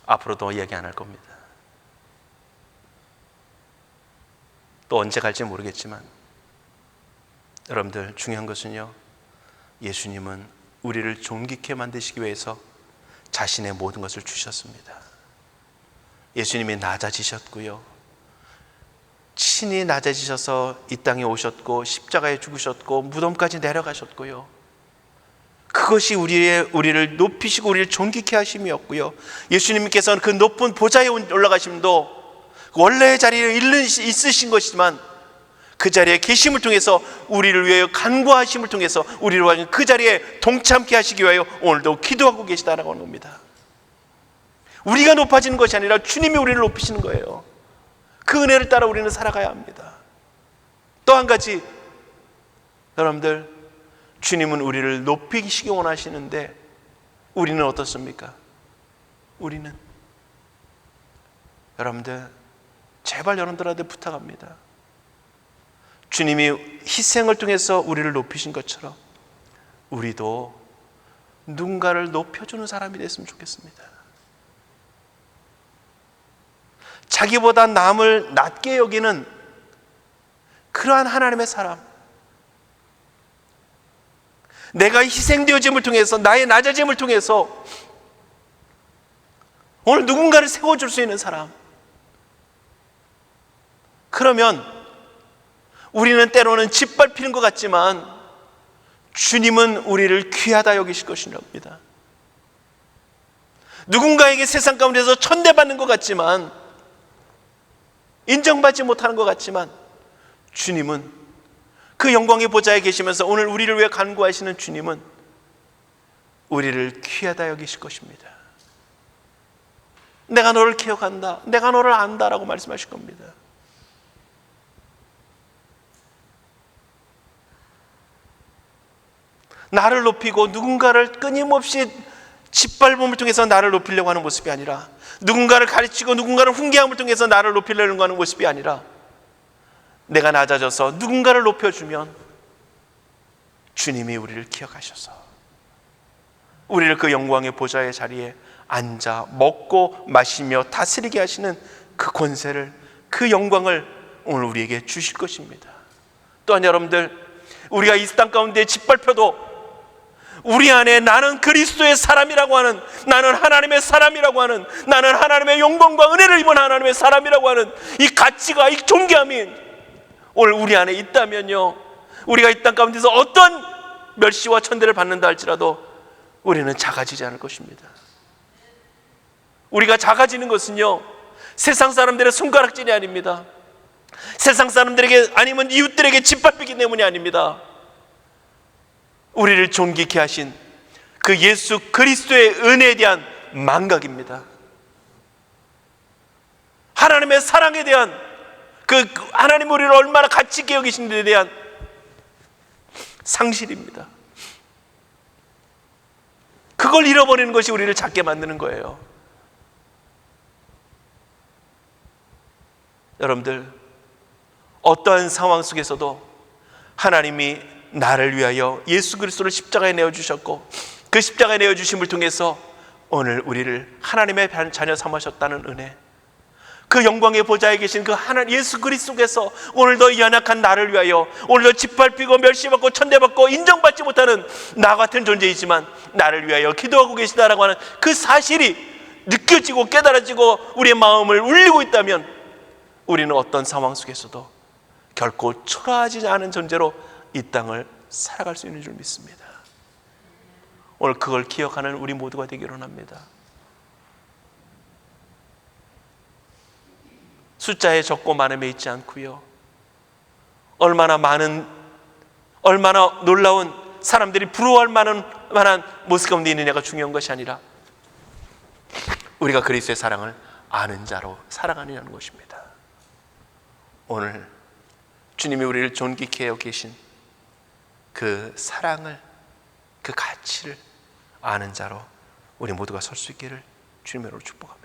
앞으로도 얘기 안 할 겁니다. 또 언제 갈지 모르겠지만 여러분들, 중요한 것은요, 예수님은 우리를 존귀케 만드시기 위해서 자신의 모든 것을 주셨습니다. 예수님이 낮아지셨고요, 친히 낮아지셔서 이 땅에 오셨고 십자가에 죽으셨고 무덤까지 내려가셨고요, 그것이 우리를 높이시고 우리를 존귀케 하심이었고요, 예수님께서는 그 높은 보좌에 올라가심도 원래의 자리에 있으신 것이지만 그 자리에 계심을 통해서 우리를 위하여 간구하심을 통해서 우리를 위하여 그 자리에 동참케 하시기 위하여 오늘도 기도하고 계시다라고 하는 겁니다. 우리가 높아지는 것이 아니라 주님이 우리를 높이시는 거예요. 그 은혜를 따라 우리는 살아가야 합니다. 또 한 가지, 여러분들, 주님은 우리를 높이시기 원하시는데 우리는 어떻습니까? 우리는, 여러분들, 제발 여러분들한테 부탁합니다. 주님이 희생을 통해서 우리를 높이신 것처럼 우리도 누군가를 높여주는 사람이 됐으면 좋겠습니다. 자기보다 남을 낮게 여기는 그러한 하나님의 사람, 내가 희생되어짐을 통해서, 나의 낮아짐을 통해서 오늘 누군가를 세워줄 수 있는 사람, 그러면 우리는 때로는 짓밟히는 것 같지만 주님은 우리를 귀하다 여기실 것입니다. 누군가에게 세상 가운데서 천대받는 것 같지만 인정받지 못하는 것 같지만 주님은 그 영광의 보좌에 계시면서 오늘 우리를 위해 간구하시는 주님은 우리를 귀하다 여기실 것입니다. 내가 너를 기억한다, 내가 너를 안다라고 말씀하실 겁니다. 나를 높이고 누군가를 끊임없이 짓밟음을 통해서 나를 높이려고 하는 모습이 아니라, 누군가를 가르치고 누군가를 훈계함을 통해서 나를 높이려고 하는 모습이 아니라, 내가 낮아져서 누군가를 높여주면 주님이 우리를 기억하셔서 우리를 그 영광의 보좌의 자리에 앉아 먹고 마시며 다스리게 하시는 그 권세를, 그 영광을 오늘 우리에게 주실 것입니다. 또한 여러분들, 우리가 이 땅 가운데 짓밟혀도 우리 안에 나는 그리스도의 사람이라고 하는, 나는 하나님의 사람이라고 하는, 나는 하나님의 영광과 은혜를 입은 하나님의 사람이라고 하는 이 가치가, 이 존귀함이 오늘 우리 안에 있다면요, 우리가 이 땅 가운데서 어떤 멸시와 천대를 받는다 할지라도 우리는 작아지지 않을 것입니다. 우리가 작아지는 것은요, 세상 사람들의 손가락질이 아닙니다. 세상 사람들에게 아니면 이웃들에게 짓밟히기 때문이 아닙니다. 우리를 존귀케 하신 그 예수 그리스도의 은혜에 대한 망각입니다. 하나님의 사랑에 대한, 그 하나님 우리를 얼마나 가치 있게 여기신 데에 대한 상실입니다. 그걸 잃어버리는 것이 우리를 작게 만드는 거예요. 여러분들, 어떠한 상황 속에서도 하나님이 나를 위하여 예수 그리스도를 십자가에 내어주셨고, 그 십자가에 내어주심을 통해서 오늘 우리를 하나님의 자녀 삼으셨다는 은혜, 그 영광의 보좌에 계신 그 하나님 예수 그리스도께서 오늘도 연약한 나를 위하여, 오늘도 짓밟히고 멸시받고 천대받고 인정받지 못하는 나 같은 존재이지만 나를 위하여 기도하고 계시다라고 하는 그 사실이 느껴지고 깨달아지고 우리의 마음을 울리고 있다면, 우리는 어떤 상황 속에서도 결코 초라하지 않은 존재로 이 땅을 살아갈 수 있는 줄 믿습니다. 오늘 그걸 기억하는 우리 모두가 되기를 원합니다. 숫자에 적고 많음에 있지 않고요, 얼마나 놀라운 사람들이 부러워할 만한 모습 가운데 있느냐가 중요한 것이 아니라 우리가 그리스도의 사랑을 아는 자로 살아가느냐는 것입니다. 오늘 주님이 우리를 존귀케 하여 계신 그 사랑을, 그 가치를 아는 자로 우리 모두가 설 수 있기를 주님으로 축복합니다.